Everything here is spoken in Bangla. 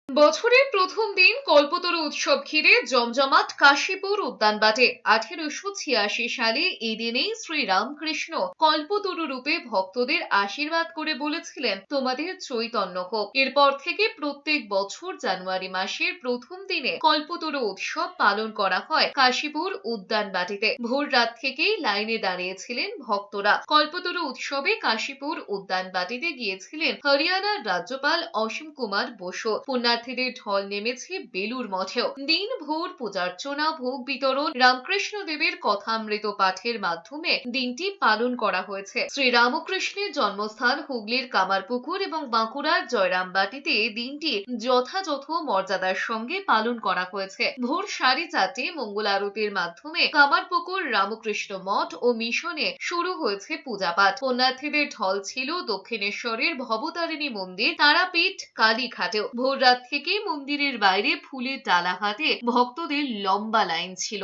বছরের প্রথম দিন কল্পতরু উৎসব ঘিরে জমজমাট কাশীপুর উদ্যানবাটে। 1886 সালে এই দিনেই শ্রীরামকৃষ্ণ কল্পতরু রূপে ভক্তদের আশীর্বাদ করে বলেছিলেন, তোমাদের চৈতন্য হোক। এরপর থেকে প্রত্যেক বছর জানুয়ারি মাসের প্রথম দিনে কল্পতরু উৎসব পালন করা হয় কাশীপুর উদ্যানবাটিতে। ভোর রাত থেকেই লাইনে দাঁড়িয়েছিলেন ভক্তরা। কল্পতরু উৎসবে কাশীপুর উদ্যানবাটিতে গিয়েছিলেন হরিয়ানার রাজ্যপাল অসীম কুমার বসু। পুণ্যার্থীদের ঢল নেমেছে বেলুর মঠেও। দিনভর পূজার্চনা, ভোগ বিতরণ, রামকৃষ্ণ দেবের কথামৃত পাঠের মাধ্যমে দিনটি পালন করা হয়েছে। শ্রীরামকৃষ্ণের জন্মস্থান হুগলির কামারপুকুর এবং বাঁকুড়ার জয়রামবাটিতে দিনটি যথাযথ মর্যাদার সঙ্গে পালন করা হয়েছে। ভোর 4:30 মঙ্গল আরতির মাধ্যমে কামারপুকুর রামকৃষ্ণ মঠ ও মিশনে শুরু হয়েছে পূজাপাঠ। পুণ্যার্থীদের ঢল ছিল দক্ষিণেশ্বরের ভবতারিণী মন্দির, তারাপীঠ, কালীঘাটেও। ভোর রাত থেকে মন্দিরের বাইরে ফুলের ডালা হাতে ভক্তদের লম্বা লাইন ছিল।